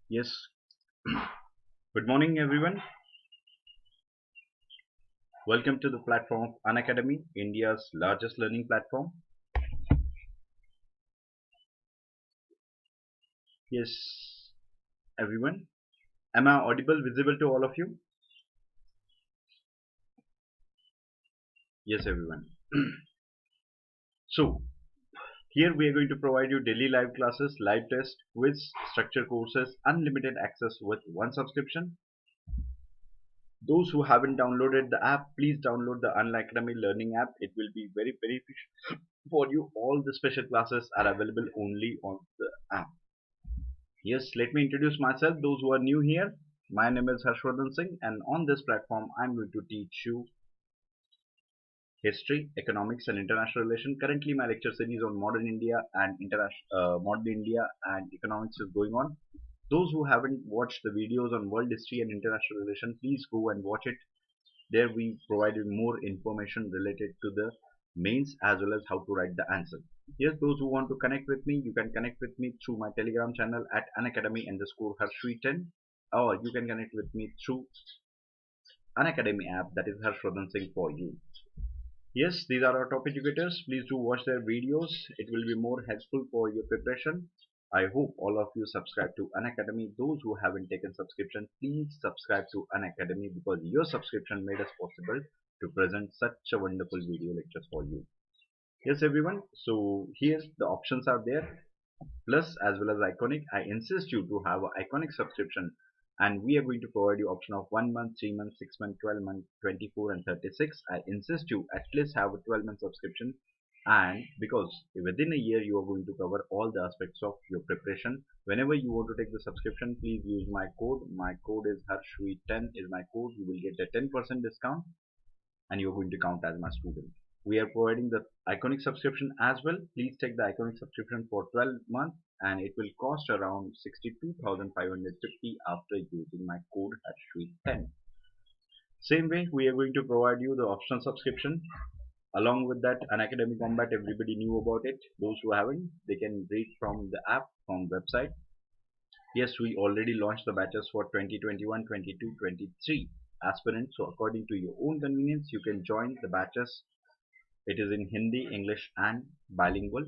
Yes, good morning everyone. Welcome to the platform of Unacademy, India's largest learning platform. Yes, everyone. Am I audible, visible to all of you? Yes, everyone. So, here we are going to provide you daily live classes, live test, quiz, structured courses, unlimited access with one subscription. Those who haven't downloaded the app, please download the Unacademy Learning app. It will be very beneficial for you. All the special classes are available only on the app. Yes, let me introduce myself. Those who are new here, my name is Harshvardhan Singh, and on this platform, I'm going to teach you history, economics, and international relations. Currently, my lecture series on modern India and economics is going on. Those who haven't watched the videos on world history and international relations, please go and watch it. There, we provide you more information related to the mains as well as how to write the answer. Yes, those who want to connect with me, you can connect with me through my Telegram channel at unacademy_Harshvardhan, or you can connect with me through Unacademy app, that is Harshvardhan Singh for you. Yes, these are our top educators. Please do watch their videos. It will be more helpful for your preparation. I hope all of you subscribe to Unacademy. Those who haven't taken subscription, please subscribe to Unacademy because your subscription made us possible to present such a wonderful video lectures for you. Yes, everyone. So here the options are there. Plus as well as iconic. I insist you to have an iconic subscription, and we are going to provide you option of 1 month, 3 months, 6 months, 12 months, 24 and 36. I insist you at least have a 12-month subscription, and because within a year you are going to cover all the aspects of your preparation. Whenever you want to take the subscription, please use my code. My code is Harshvi10 is my code. You will get a 10% discount and you're going to count as my student. We are providing the iconic subscription as well. Please take the iconic subscription for 12 months and it will cost around 62,550 after using my code Harshvi10. Same way, we are going to provide you the optional subscription. Along with that, an academic combat, everybody knew about it. Those who haven't, they can read from the app, from website. Yes, we already launched the batches for 2021, 22, 23 aspirants. So according to your own convenience, you can join the batches. It is in Hindi, English and bilingual.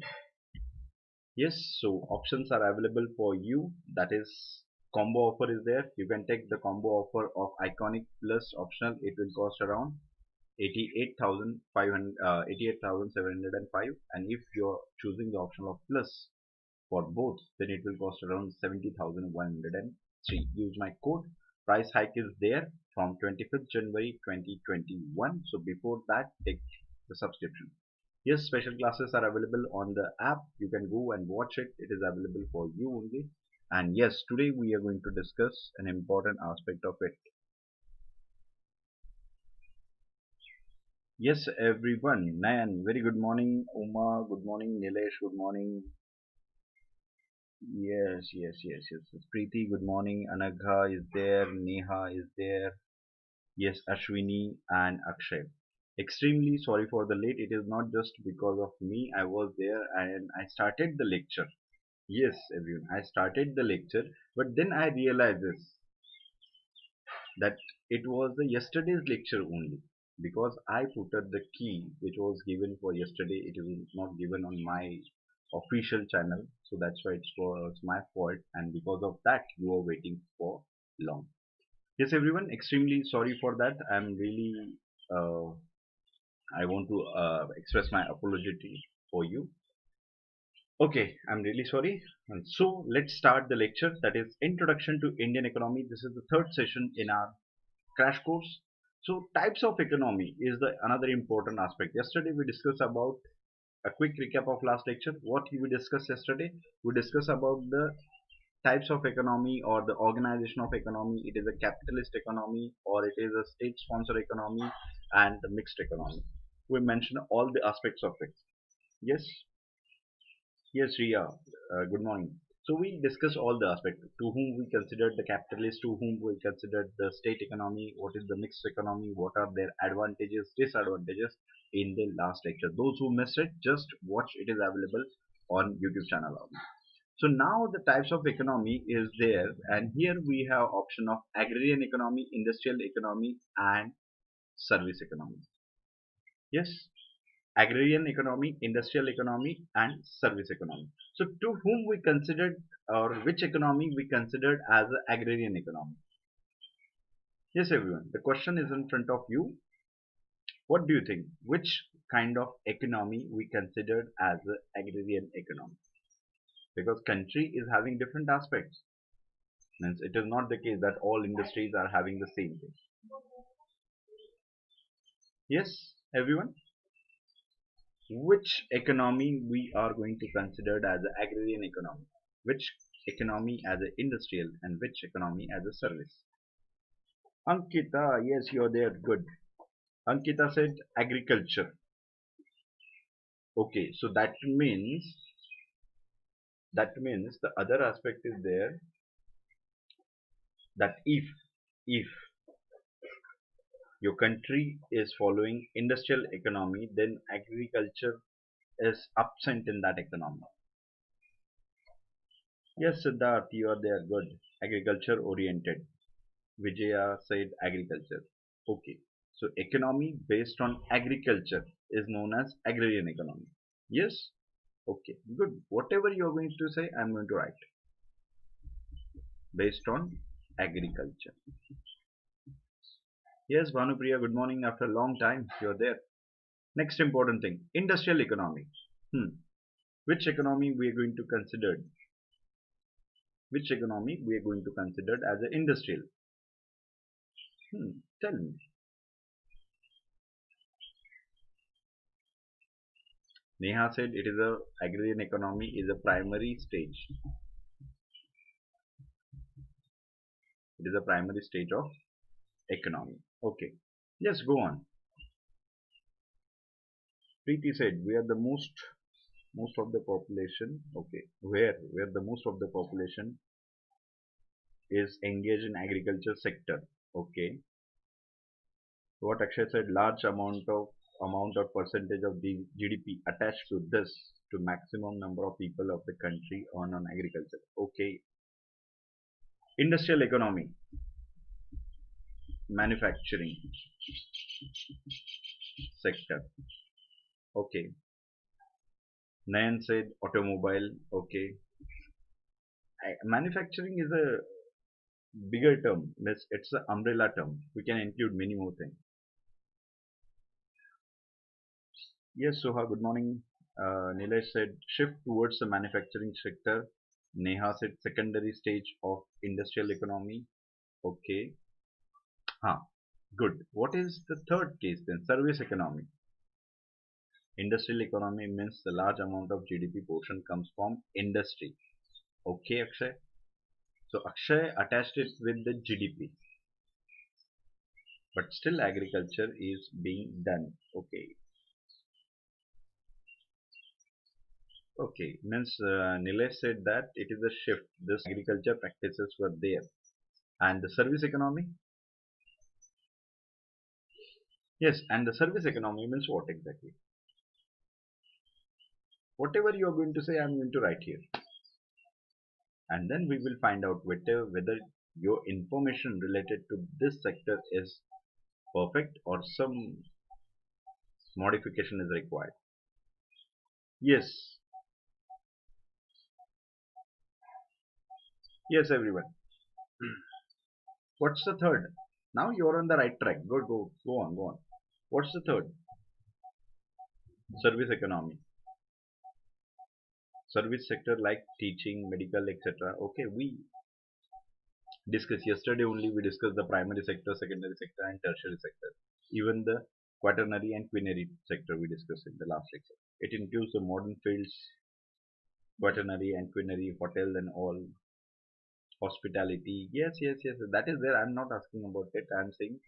Yes, so options are available for you. That is combo offer is there. You can take the combo offer of iconic plus optional. It will cost around 88,705, and if you're choosing the option of plus for both, then it will cost around 70,103. Use my code. Price hike is there from 25th January 2021. So before that, take the subscription. Yes, special classes are available on the app. You can go and watch it. It is available for you only. And yes, today we are going to discuss an important aspect of it. Yes, everyone. Nayan, very good morning. Uma, good morning. Nilesh, good morning. Yes. Preeti, good morning. Anagha is there. Neha is there. Yes, Ashwini and Akshay. Extremely sorry for the late. It is not just because of me. I was there and I started the lecture. Yes, everyone. I started the lecture, but then I realized this that it was the yesterday's lecture only because I put up the key which was given for yesterday. It is not given on my official channel, so that's why it was my fault, and because of that you are waiting for long. Yes, everyone, extremely sorry for that. I'm really uh, I want to express my apology for you. Okay, I'm really sorry. And so let's start the lecture, that is Introduction to Indian Economy. This is the third session in our crash course. So types of economy is the another important aspect. Yesterday we discussed about a quick recap of last lecture. What we discussed yesterday? We discussed about the types of economy or the organization of economy. It is a capitalist economy or it is a state sponsored economy and the mixed economy. We mentioned all the aspects of it. Yes, yes, Riya. Good morning. So we discussed all the aspects. To whom we considered the capitalist, to whom we considered the state economy, what is the mixed economy, what are their advantages, disadvantages in the last lecture. Those who missed it, just watch. It is available on YouTube channel. So now the types of economy is there, and here we have option of agrarian economy, industrial economy, and service economy. Yes, agrarian economy, industrial economy, and service economy. So to whom we considered, or which economy we considered as an agrarian economy? Yes, everyone. The question is in front of you. What do you think? Which kind of economy we considered as an agrarian economy? Because country is having different aspects. Means it is not the case that all industries are having the same thing. Yes, everyone. Which economy we are going to consider as an agrarian economy? Which economy as an industrial, and which economy as a service? Ankita, yes, you're there. Good. Ankita said agriculture. Okay, so that means the other aspect is there, that if your country is following industrial economy, then agriculture is absent in that economy. Yes, Siddharth, you are there. Good. Agriculture oriented. Vijaya said agriculture. Okay. So economy based on agriculture is known as agrarian economy. Yes? Okay. Good. Whatever you are going to say, I am going to write. Based on agriculture. Yes, Bhanupriya, good morning. After a long time, you are there. Next important thing, industrial economy. Which economy we are going to consider? Which economy we are going to consider as an industrial? Tell me. Neha said it is a agrarian economy is a primary stage. It is a primary stage of economy. Okay. Yes, go on. Preeti said we are the most of the population. Okay. Where the most of the population is engaged in agriculture sector. Okay. What Akshay said, large amount of percentage of the GDP attached to this, to maximum number of people of the country earn on agriculture. Okay. Industrial economy, manufacturing sector. Okay. Nayan said automobile. Okay. Manufacturing is a bigger term. It's an umbrella term. We can include many more things. Yes, Soha, good morning. Nilesh said shift towards the manufacturing sector. Neha said secondary stage of industrial economy. Okay. Good. What is the third case then? Service economy. Industrial economy means the large amount of GDP portion comes from industry. Okay, Akshay. So Akshay attached it with the GDP, but still agriculture is being done. Okay. Okay. Means Nilesh said that it is a shift. This agriculture practices were there. And the service economy? Yes, and the service economy means what exactly? Whatever you are going to say, I am going to write here. And then we will find out whether your information related to this sector is perfect or some modification is required. Yes, yes, everyone. What's the third? Now you're on the right track. Go on. What's the third? Service economy. Service sector like teaching, medical, etc. Okay, we discussed yesterday only. We discussed the primary sector, secondary sector, and tertiary sector. Even the quaternary and quinary sector we discussed in the last lecture. It includes the modern fields, quaternary and quinary, hotel and all, hospitality. Yes. That is there. I'm not asking about it. I'm saying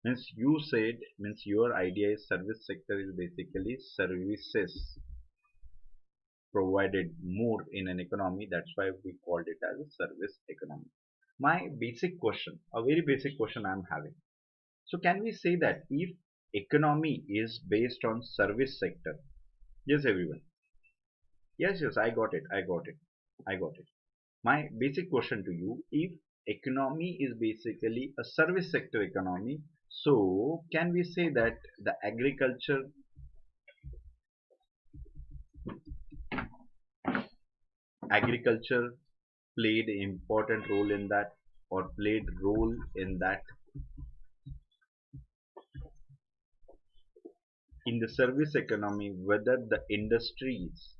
means you said means your idea is service sector is basically services provided more in an economy. That's why we called it as a service economy. My basic question, a very basic question I'm having. So can we say that if economy is based on service sector? Yes, everyone. Yes, I got it. I got it. My basic question to you, if economy is basically a service sector economy, so can we say that the agriculture played an important role in that, or played role in that, in the service economy, whether the industries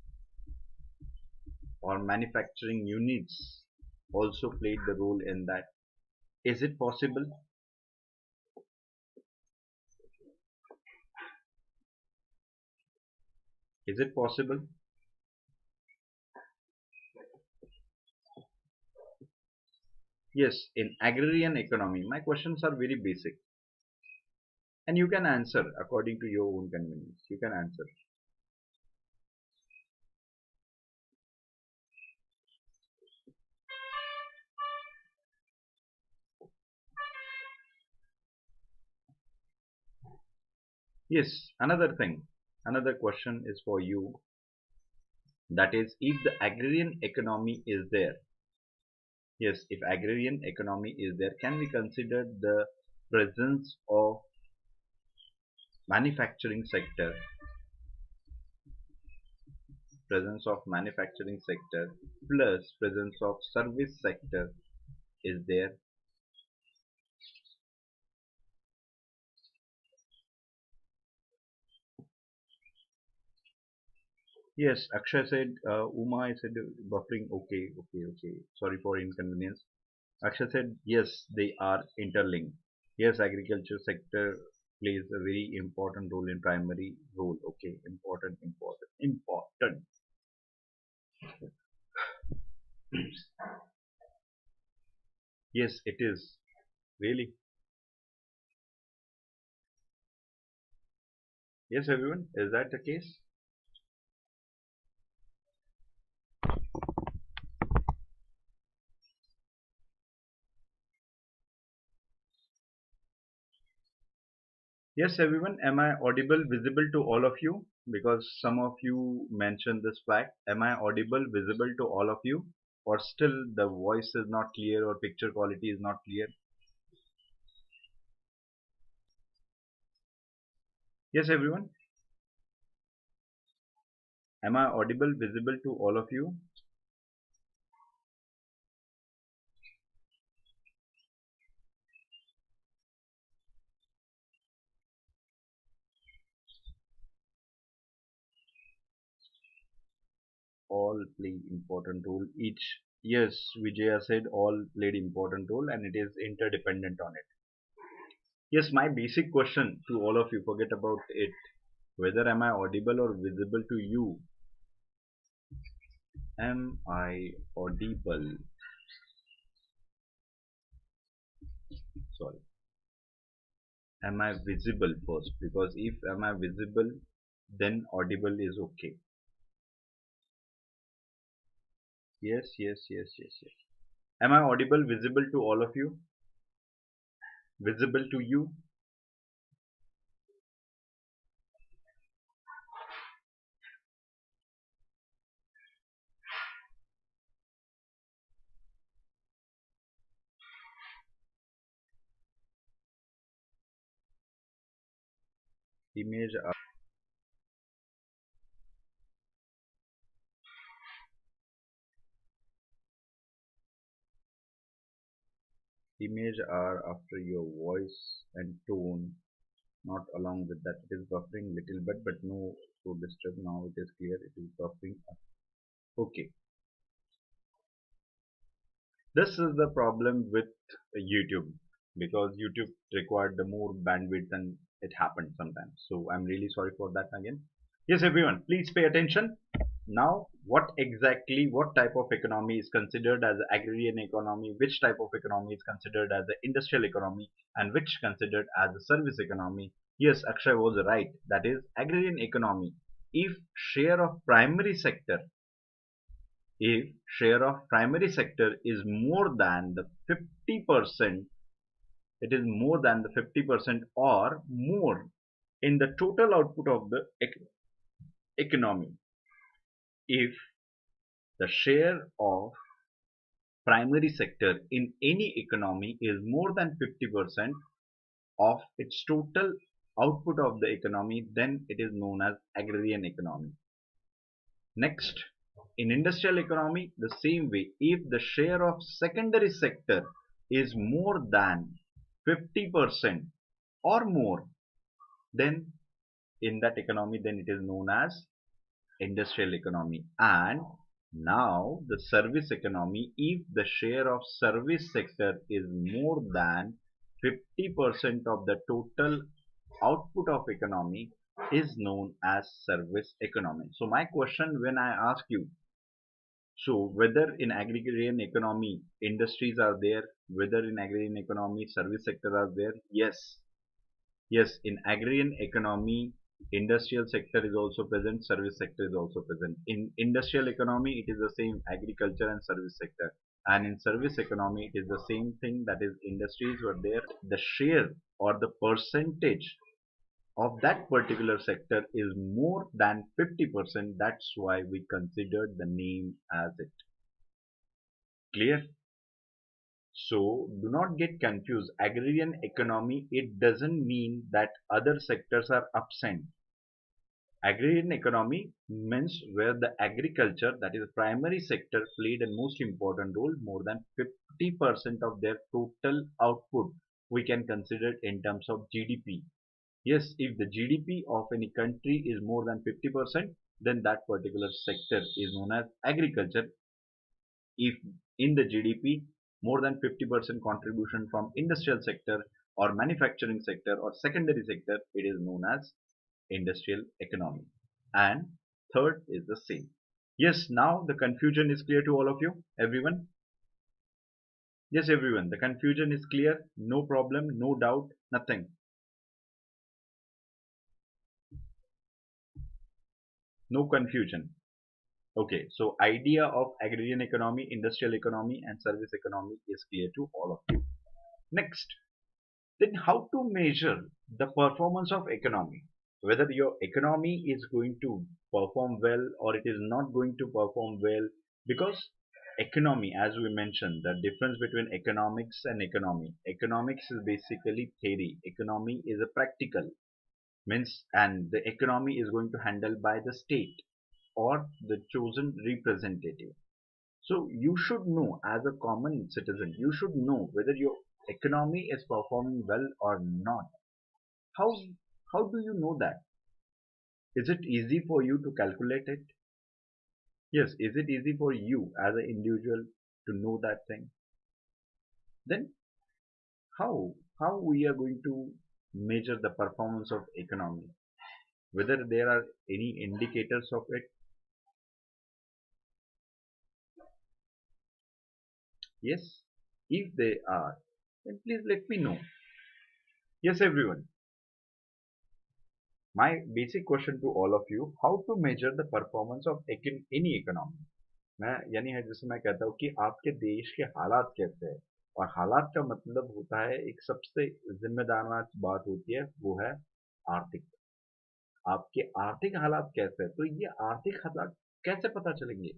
or manufacturing units also played the role in that? Is it possible? Is it possible? Yes, in agrarian economy. My questions are very basic, and you can answer according to your own convenience. You can answer. Yes, another thing, another question is for you. That is, if the agrarian economy is there, yes, if agrarian economy is there, can we consider the presence of manufacturing sector, plus presence of service sector is there? Yes, Akshay said, Uma, I said buffering. Okay, okay, okay. Sorry for inconvenience. Akshay said, yes, they are interlinked. Yes, agriculture sector plays a very important role in primary role. Okay, important, important, important. Yes, it is. Really. Yes, everyone. Is that the case? Yes, everyone. Am I audible, visible to all of you? Because some of you mentioned this fact. Am I audible, visible to all of you? Or still the voice is not clear or picture quality is not clear? Yes, everyone. Am I audible, visible to all of you? All play important role. Each, yes, Vijaya said all played important role and it is interdependent on it. Yes, my basic question to all of you, forget about it. Whether am I audible or visible to you? Am I audible? Sorry. Am I visible first? Because if am I visible, then audible is okay. Yes, yes, yes, yes, yes. Am I audible, visible to all of you? Visible to you? Image are after your voice and tone, not along with that. It is buffering little bit, but no to disturb. Now it is clear. It is buffering. Okay. This is the problem with YouTube, because YouTube required the more bandwidth and it happened sometimes. So I'm really sorry for that again. Yes, everyone, please pay attention. Now, what type of economy is considered as agrarian economy, which type of economy is considered as the industrial economy, and which considered as a service economy? Yes, Akshay was right. That is agrarian economy. If share of primary sector if share of primary sector is more than the 50%, it is more than the 50% or more in the total output of the economy. If The share of primary sector in any economy is more than 50% of its total output of the economy, then it is known as agrarian economy. Next, in industrial economy, the same way, if the share of secondary sector is more than 50% or more, then in that economy, then it is known as industrial economy. And now the service economy, if the share of service sector is more than 50% of the total output of economy, is known as service economy. So my question when I ask you, so whether in agrarian economy industries are there, whether in agrarian economy service sector are there, yes. Yes, in agrarian economy, industrial sector is also present, service sector is also present. In industrial economy, it is the same agriculture and service sector. And in service economy, it is the same thing, that is industries were there. The share or the percentage of that particular sector is more than 50%. That's why we considered the name as it. Clear? So do not get confused. Agrarian economy, it doesn't mean that other sectors are absent. Agrarian economy means where the agriculture, that is primary sector, played a most important role, more than 50% of their total output. We can consider it in terms of GDP. Yes, if the GDP of any country is more than 50%, then that particular sector is known as agriculture. If in the GDP more than 50% contribution from industrial sector or manufacturing sector or secondary sector, it is known as industrial economy. And third is the same. Yes, now the confusion is clear to all of you, everyone. Yes, everyone, the confusion is clear. No problem, no doubt, nothing. No confusion. Okay, so idea of agrarian economy, industrial economy and service economy is clear to all of you. Next, then how to measure the performance of economy? Whether your economy is going to perform well or it is not going to perform well, because economy, as we mentioned, the difference between economics and economy. Economics is basically theory. Economy is a practical means, and the economy is going to handle by the state or the chosen representative. So you should know, as a common citizen, you should know whether your economy is performing well or not. How how do you know that? Is it easy for you to calculate it? Yes, is it easy for you as an individual to know that thing? Then how we are going to measure the performance of economy? Whether there are any indicators of it? Yes, if they are, then please let me know. Yes, everyone. My basic question to all of you, how to measure the performance of any economy? मैं यानी है जैसे मैं कहता हूँ कि आपके देश के हालात कैसे हैं, और हालात का मतलब होता है एक सबसे जिम्मेदार बात होती है, वो है आर्थिक। आपके आर्थिक हालात कैसे हैं, तो ये आर्थिक हालात कैसे पता चलेंगे?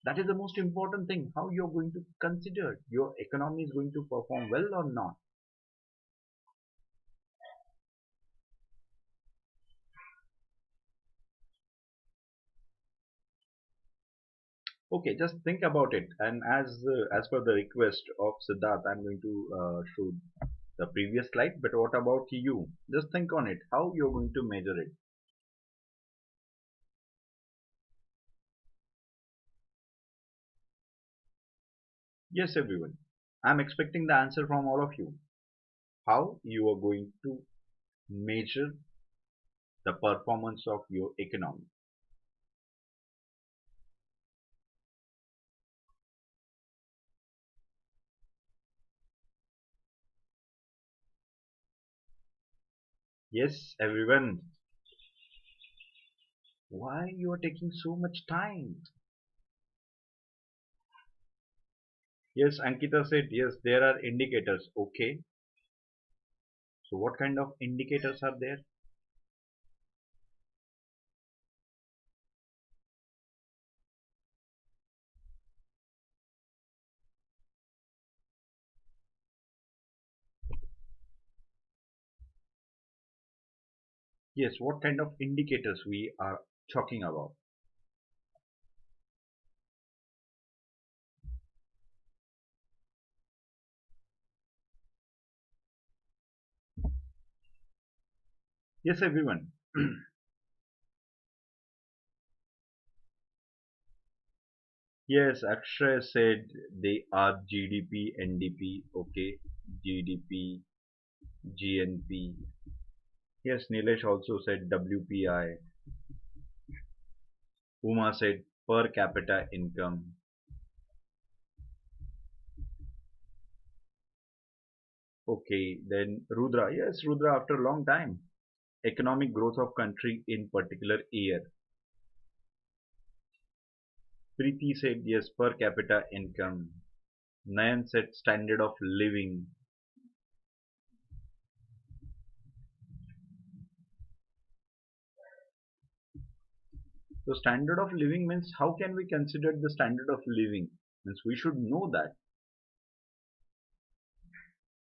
That is the most important thing. How you are going to consider your economy is going to perform well or not? Okay, just think about it. And as per the request of Siddharth, I'm going to show the previous slide. But what about you? Just think on it. How you're going to measure it? Yes, everyone. I'm expecting the answer from all of you. How you are going to measure the performance of your economy? Yes, everyone. Why you are taking so much time? Yes, Ankita said yes. There are indicators. Okay. So what kind of indicators are there? Yes, what kind of indicators we are talking about? Yes, everyone. Yes, Akshay said they are GDP, NDP, okay, GDP, GNP. Yes, Nilesh also said WPI. Uma said per capita income. Okay, then Rudra. Yes, Rudra after a long time. Economic growth of country in particular year. Preeti said yes, per capita income. Nayan said standard of living. So standard of living means how can we consider the standard of living? Means we should know that.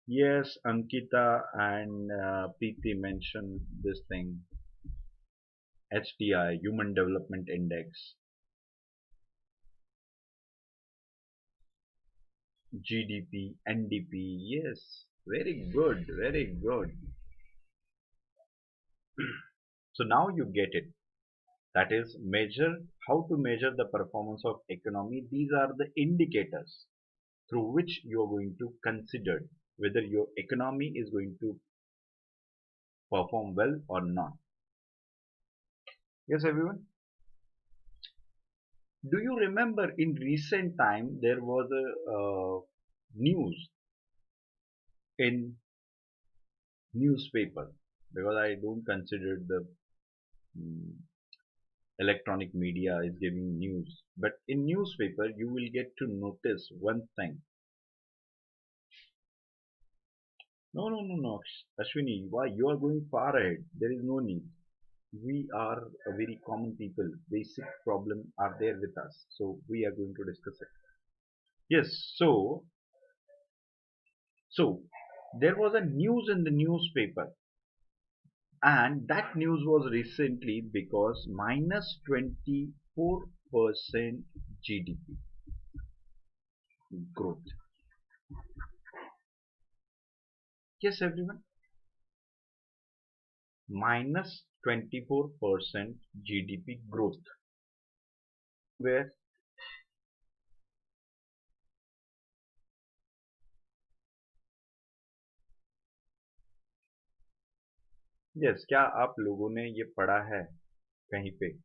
Yes, Ankita and Preeti mentioned this thing. HDI, Human Development Index, GDP, NDP. Yes, very good, very good. So now you get it. That is measure how to measure the performance of economy. These are the indicators through which you are going to consider whether your economy is going to perform well or not. Yes, everyone. Do you remember in recent time there was a news in newspaper, because I don't consider the mm, electronic media is giving news, but in newspaper you will get to notice one thing. No, no, no, no, Ashwini, why you are going far ahead? There is no need. We are a very common people. Basic problem are there with us, so we are going to discuss it. Yes, so there was a news in the newspaper, and that news was recently because minus 24% GDP growth. Yes, everyone, minus 24% GDP growth. Where, yes, क्या आप लोगों ने ये पढ़ा है कहीं पे?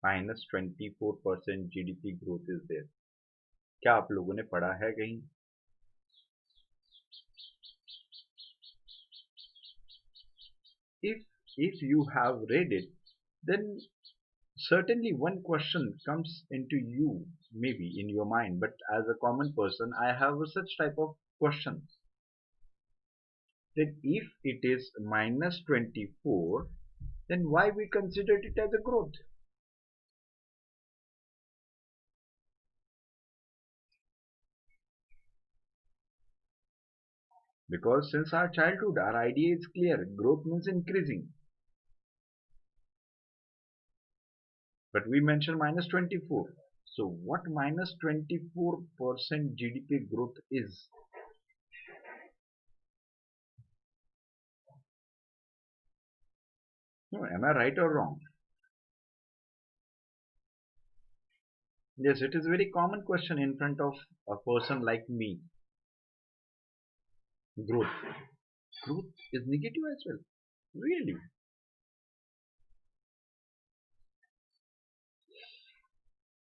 Minus 24% GDP growth is there. क्या आप लोगों ने पढ़ा है कहीं? If you have read it, then certainly one question comes into you, maybe in your mind, but as a common person I have such type of questions, that if it is minus 24, then why we considered it as a growth? Because since our childhood our idea is clear, growth means increasing, but we mentioned minus 24. So what minus 24% GDP growth is? No, am I right or wrong? Yes, it is a very common question in front of a person like me. Growth. Growth is negative as well. Really?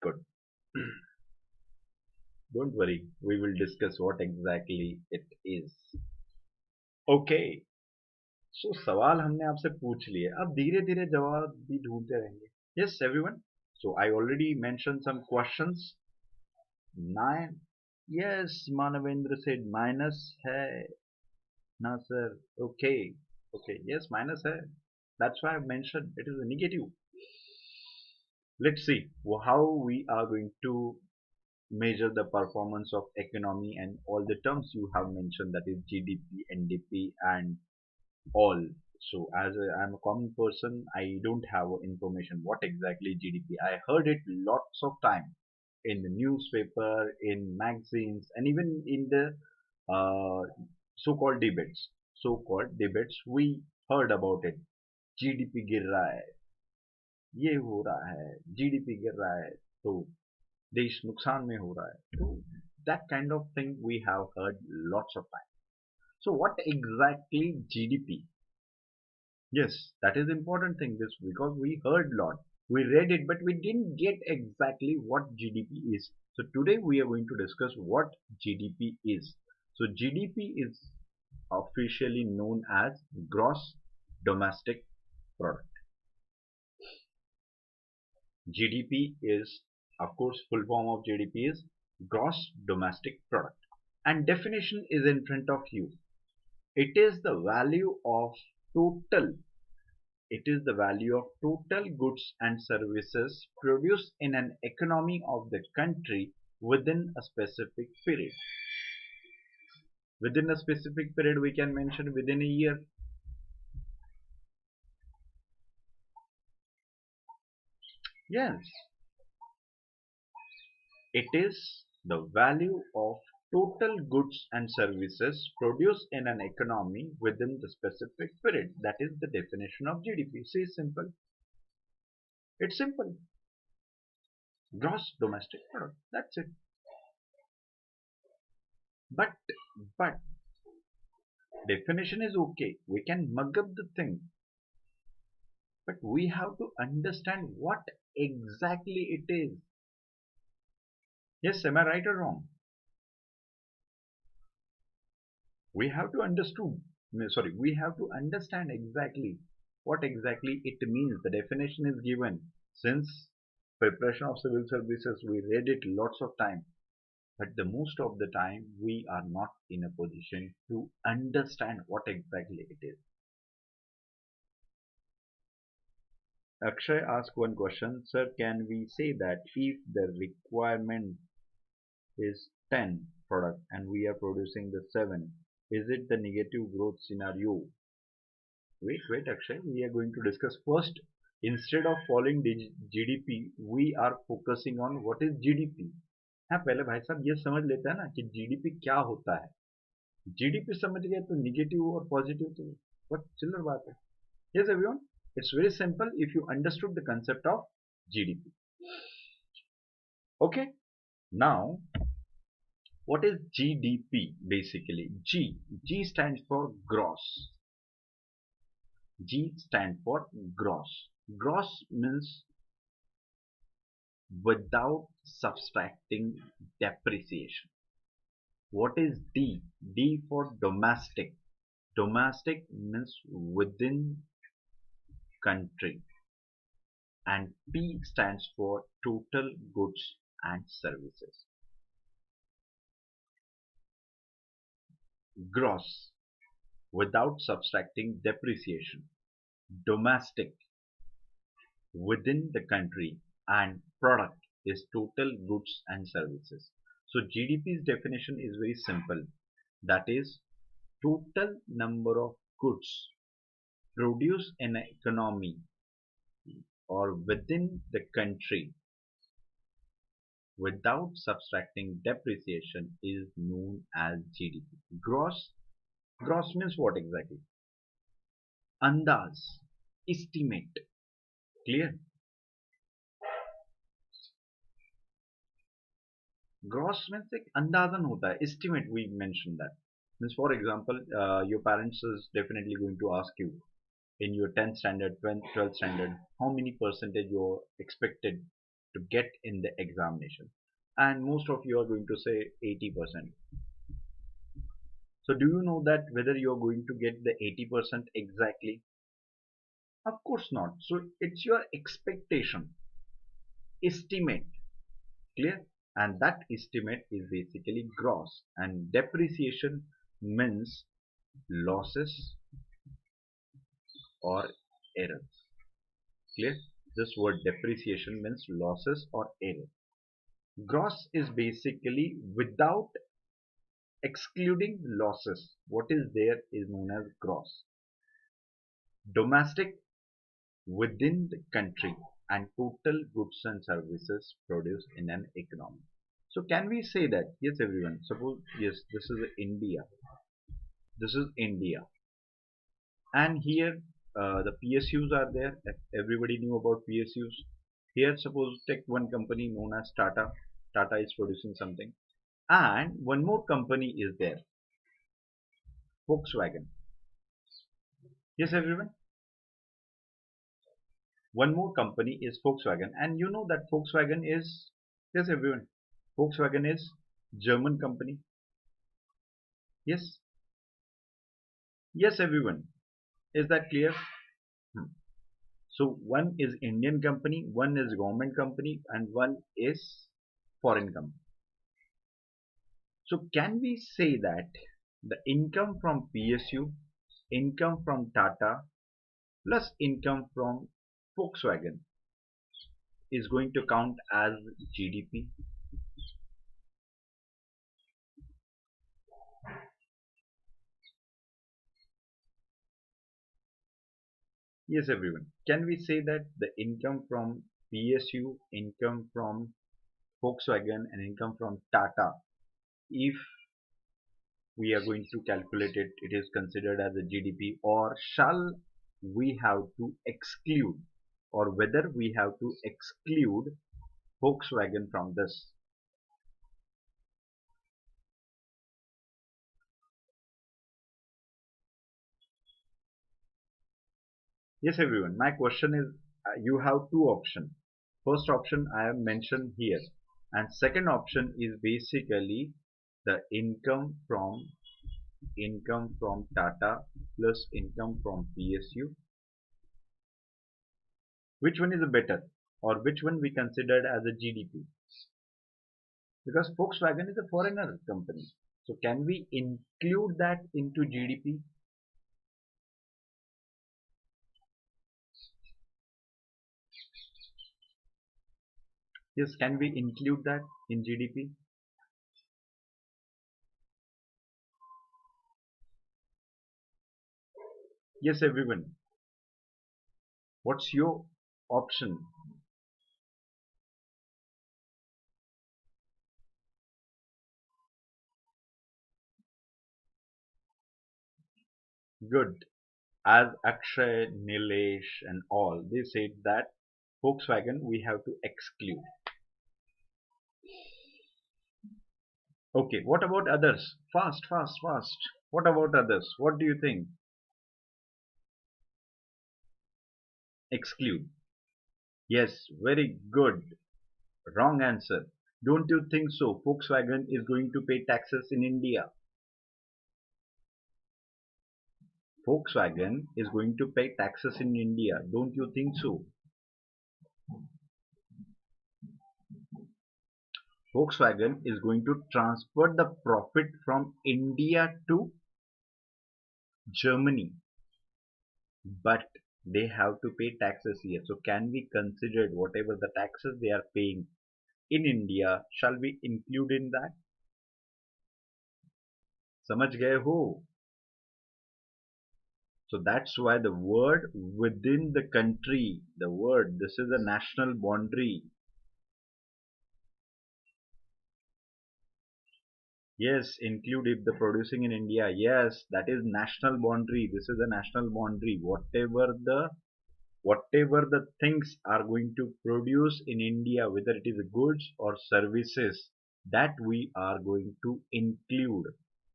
Good. Don't worry. We will discuss what exactly it is. Okay. So सवाल हमने आपसे पूछ लिए. अब धीरे धीरे जवाब भी ढूंढते रहेंगे. Yes, everyone. So I already mentioned some questions. Nine. Yes, Manavendra said minus है. No, sir. Okay. Okay. Yes, minus hai. That's why I mentioned it is a negative. Let's see how we are going to measure the performance of economy and all the terms you have mentioned, that is GDP, NDP and all. So as I'm a common person, I don't have information what exactly GDP. I heard it lots of time in the newspaper, in magazines, and even in the uh, so-called debates. So-called debates, we heard about it. GDP गिर रहा है, ये हो रहा है, GDP गिर रहा है, तो देश नुकसान में हो रहा है. So that kind of thing we have heard lots of time. So what exactly GDP? Yes, that is important thing, this because we heard lot. We read it, but we didn't get exactly what GDP is. So today we are going to discuss what GDP is. So GDP is officially known as gross domestic product. GDP is, of course, full form of GDP is gross domestic product. And definition is in front of you. It is the value of total It is the value of total goods and services produced in an economy of the country within a specific period. Within a specific period, we can mention within a year. Yes, it is the value of total goods and services produced in an economy within the specific period. That is the definition of GDP. See, simple. It's simple. Gross domestic product. That's it. But but definition is okay. We can mug up the thing, but we have to understand what exactly it is. Yes, am I right or wrong? We have to understand. Sorry, we have to understand exactly what exactly it means. The definition is given. Since preparation of civil services, we read it lots of time, but the most of the time we are not in a position to understand what exactly it is. Akshay asked one question, sir, can we say that if the requirement is 10 product and we are producing the 7, is it the negative growth scenario? Wait, Akshay, we are going to discuss first. Instead of following GDP, we are focusing on what is GDP. हाँ, पहले भाई साहब ये समझ लेते हैं ना कि जीडीपी क्या होता है. जीडीपी समझ गए तो निगेटिव और पॉजिटिव तो बहुत चिल्लर बात है. Yes, everyone, it's very simple if you understood the concept of GDP. Okay, now what is GDP basically? G stands for gross. G stands for gross. Gross means without subtracting depreciation. What is D? D for domestic. Domestic means within country. And P stands for total goods and services. Gross, without subtracting depreciation. Domestic, within the country, and product is total goods and services. So GDP's definition is very simple. That is total number of goods produced in an economy or within the country without subtracting depreciation is known as GDP. Gross means what exactly? Andaz, estimate. Clear? Gross means एक अंदाजन होता है. Estimate, we mentioned that. Means for example, your parents is definitely going to ask you in your 10th standard, 12th standard, how many percentage you're expected to get in the examination. And most of you are going to say 80%. So do you know that whether you're going to get the 80% exactly? Of course not. So it's your expectation, estimate. Clear? And that estimate is basically gross, and depreciation means losses or errors. Clear? This word depreciation means losses or error. Gross is basically without excluding losses. What is there is known as gross. Domestic within the country and total goods and services produced in an economy. So can we say that, yes everyone, suppose, yes, this is India, this is India, and here the PSUs are there. Everybody knew about PSUs. Here suppose take one company known as Tata. Tata is producing something, and one more company is there, Volkswagen. Yes everyone, one more company is Volkswagen, and you know that Volkswagen is, yes everyone, Volkswagen is German company. Yes, yes everyone, is that clear? Hmm. So one is Indian company, one is government company, and one is foreign company. So can we say that the income from PSU, income from Tata, plus income from Volkswagen is going to count as GDP? Yes, everyone. Can we say that the income from PSU, income from Volkswagen, and income from Tata, if we are going to calculate it, it is considered as a GDP, or shall we have to exclude, or whether we have to exclude Volkswagen from this? Yes, everyone. My question is, you have two options. First option I have mentioned here, and second option is basically the income from Tata plus income from PSU. Which one is better, or which one we considered as a GDP? Because Volkswagen is a foreigner company. So can we include that into GDP? Yes, can we include that in GDP? Yes, everyone. What's your option? Good. As Akshay, Nilesh, and all, they said that Volkswagen we have to exclude. Okay, what about others? Fast, fast, fast. What about others? What do you think? Exclude. Yes, very good. Wrong answer. Don't you think so? Volkswagen is going to pay taxes in India. Volkswagen is going to pay taxes in India. Don't you think so? Volkswagen is going to transfer the profit from India to Germany, but they have to pay taxes here. So can we consider whatever the taxes they are paying in India, shall we include in that? समझ गए हो? So that's why the word within the country, the word, this is a national boundary. Yes, include if the producing in India. Yes, that is national boundary. This is a national boundary. Whatever the things are going to produce in India, whether it is goods or services, that we are going to include.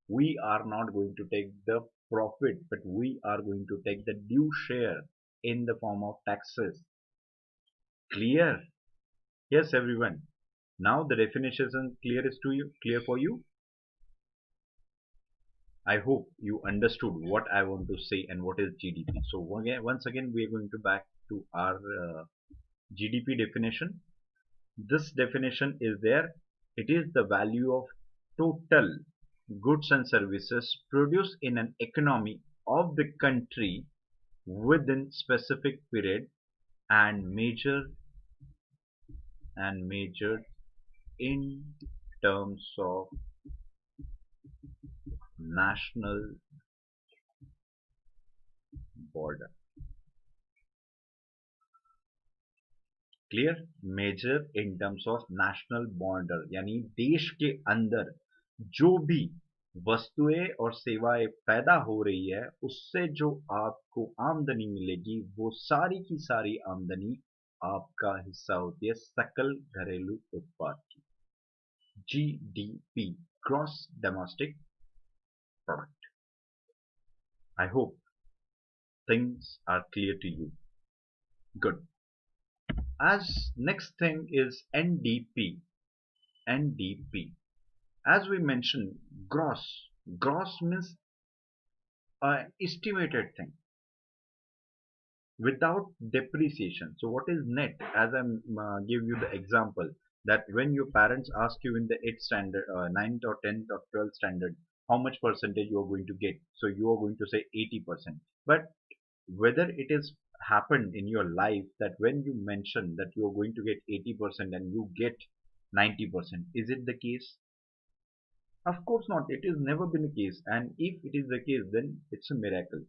We are not going to take the profit, but we are going to take the due share in the form of taxes. Clear? Yes, everyone. Now the definition is clear for you. I hope you understood what I want to say and what is GDP. So once again, we are going to back to our GDP definition. This definition is there. It is the value of total goods and services produced in an economy of the country within specific period and measured in terms of national border. Clear? Major in terms of national border, यानी देश के अंदर जो भी वस्तुएं और सेवाएं पैदा हो रही है उससे जो आपको आमदनी मिलेगी वो सारी की सारी आमदनी आपका हिस्सा होती है सकल घरेलू उत्पाद की, GDP, gross domestic product. I hope things are clear to you. Good. As next thing is NDP. NDP. As we mentioned, gross. Gross means estimated thing without depreciation. So what is net? As I give you the example that when your parents ask you in the 8th standard, 9th or 10th or 12th standard, how much percentage you are going to get. So you are going to say 80%. But whether it is happened in your life that when you mention that you are going to get 80% and you get 90%, is it the case? Of course not. It is never been a case, and if it is the case then it's a miracle.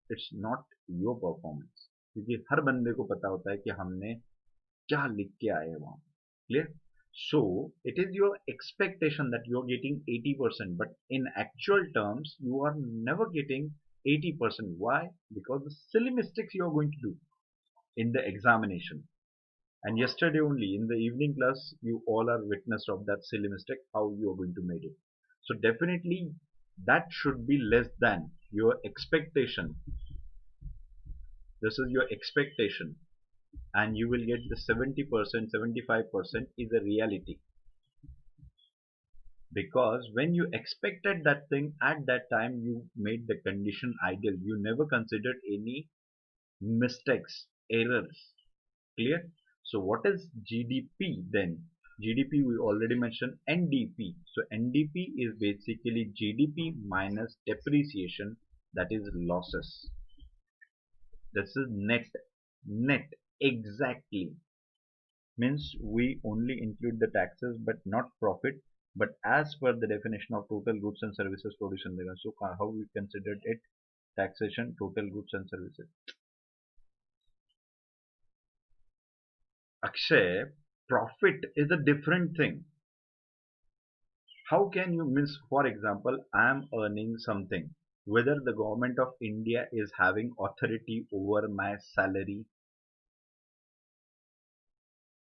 It's not your performance, क्योंकि हर बंदे को पता होता है कि हमने क्या लिख के आए हैं वहां. Clear? So it is your expectation that you are getting 80%, but in actual terms you are never getting 80%. Why? Because the silly mistakes you are going to do in the examination. And yesterday only in the evening class, you all are witness of that silly mistake, how you are going to make it. So definitely that should be less than your expectation. This is your expectation, and you will get the 70%, 75% is a reality. Because when you expected that thing at that time, you made the condition ideal. You never considered any mistakes, errors. Clear? So what is GDP then? GDP we already mentioned. NDP. So NDP is basically GDP minus depreciation, that is losses. This is net. Net. Exactly. Means we only include the taxes but not profit. But as per the definition of total goods and services produced in the, so how we considered it? Taxation, total goods and services. Akshay, profit is a different thing. How can you miss, for example, I am earning something, whether the government of India is having authority over my salary?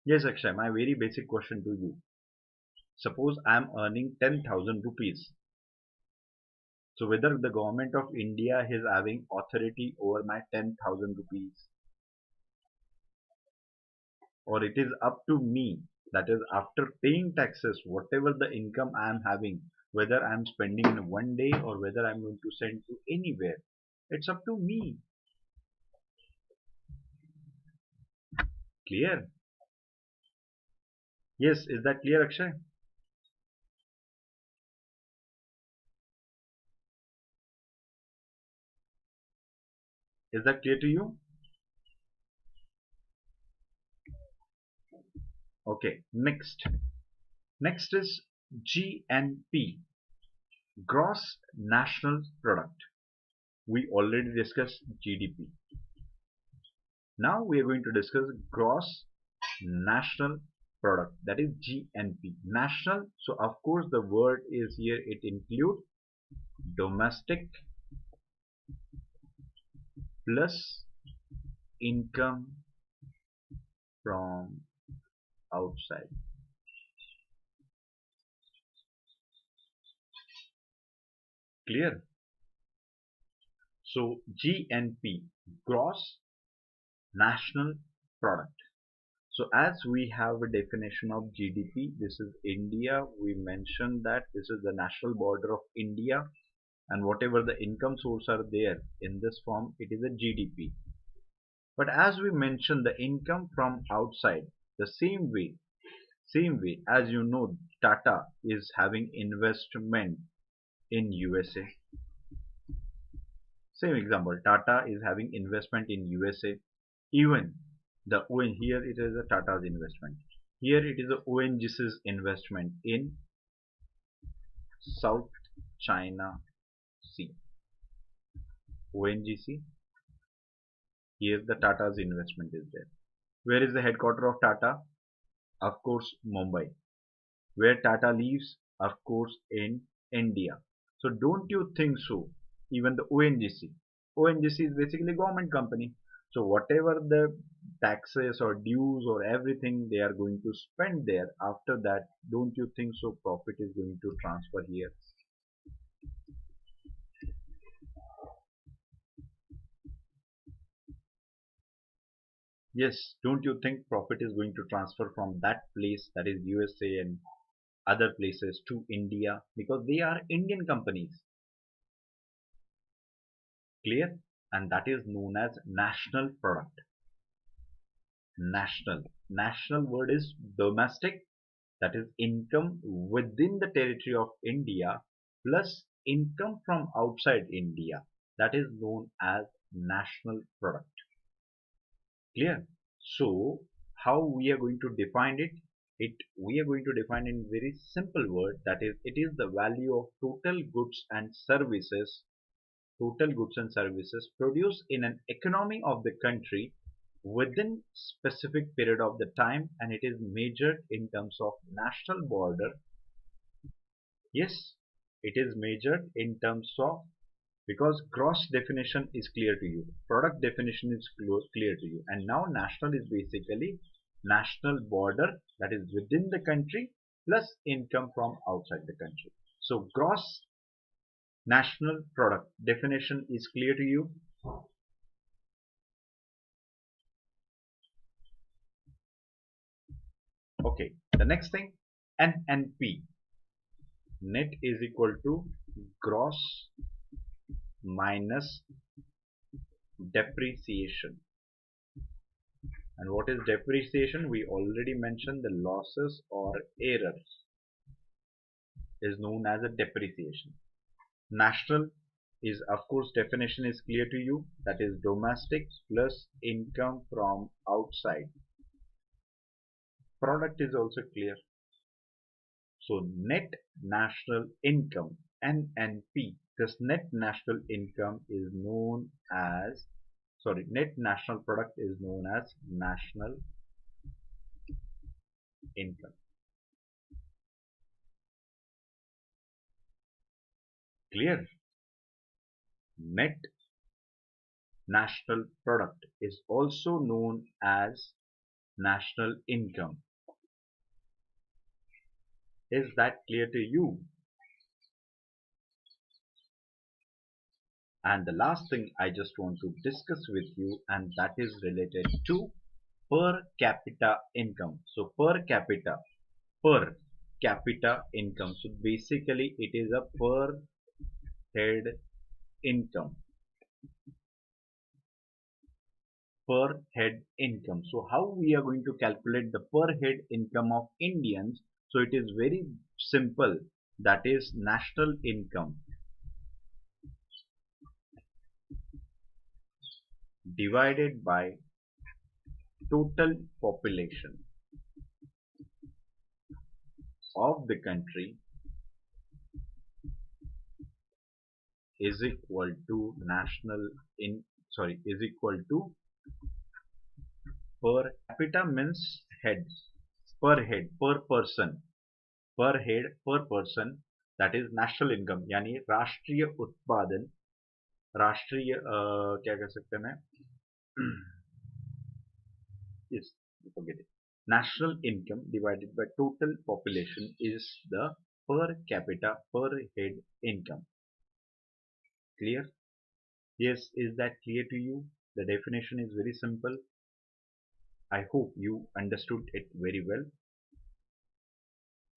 Yes, Akshay, my very basic question to you. Suppose I am earning 10,000 rupees. So whether the government of India is having authority over my 10,000 rupees, or it is up to me, that is after paying taxes, whatever the income I am having, whether I am spending in one day or whether I am going to send to anywhere, it's up to me. Clear? Yes, is that clear, Akshay? Is that clear to you? Okay, next. Next is GNP, Gross National Product. We already discussed GDP. Now we are going to discuss Gross National Product, that is GNP. National, so of course the word is here, it includes domestic plus income from outside. Clear? So GNP, Gross National Product. So as we have a definition of GDP, this is India. We mentioned that this is the national border of India, and whatever the income source are there in this form, it is a GDP. But as we mentioned the income from outside, the same way as you know, Tata is having investment in USA. Same example, Tata is having investment in USA. Even the here it is a Tata's investment. Here it is a ONGC's investment in South China Sea. ONGC, here the Tata's investment is there. Where is the headquarter of Tata? Of course, Mumbai. Where Tata lives? Of course, in India. So don't you think so? Even the ONGC. ONGC is basically government company. So whatever the taxes or dues or everything they are going to spend there, after that, don't you think so profit is going to transfer here? Yes, don't you think profit is going to transfer from that place, that is USA and other places, to India, because they are Indian companies? Clear? And that is known as national product. National word is domestic, that is income within the territory of India plus income from outside India, that is known as national product. Clear? So how we are going to define it? We are going to define in very simple word, that is it is the value of total goods and services produced in an economy of the country within specific period of the time, and it is measured in terms of national border. Yes, it is measured in terms of, because gross definition is clear to you, product definition is clear to you, and now national is basically national border, that is within the country plus income from outside the country. So gross national product definition is clear to you. Okay, the next thing, NNP, net is equal to gross minus depreciation. And what is depreciation? We already mentioned the losses or errors is known as a depreciation. National is, of course, definition is clear to you, that is domestic plus income from outside. Product is also clear. So net national income, NNP, this net national income is known as, sorry, net national product is known as national income. Clear? Net national product is also known as national income. Is that clear to you? And the last thing I just want to discuss with you, and that is related to per capita income. So per capita income. So basically it is a per head income. Per head income. So how we are going to calculate the per head income of Indians? So it is very simple. That is national income divided by total population of the country is equal to is equal to per capita means heads, per person, per person, that is national income, यानी राष्ट्रीय उत्पादन, राष्ट्रीय क्या कह सकते हैं, yes, forget it. National income divided by total population is the per capita per head income. Clear? Yes, is that clear to you? The definition is very simple. I hope you understood it very well.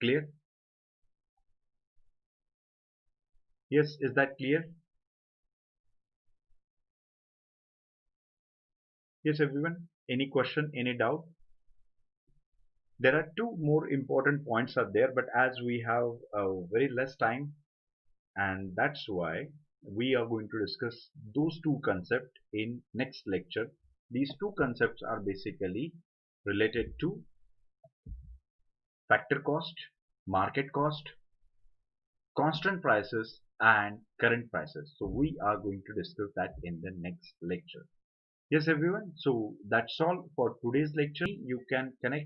Clear? Yes, is that clear? Yes, everyone. Any question, any doubt? There are two more important points are there, but as we have very less time, and that's why we are going to discuss those two concepts in next lecture. These two concepts are basically related to factor cost, market cost, constant prices, and current prices. So we are going to discuss that in the next lecture. Yes, everyone. So that's all for today's lecture. You can connect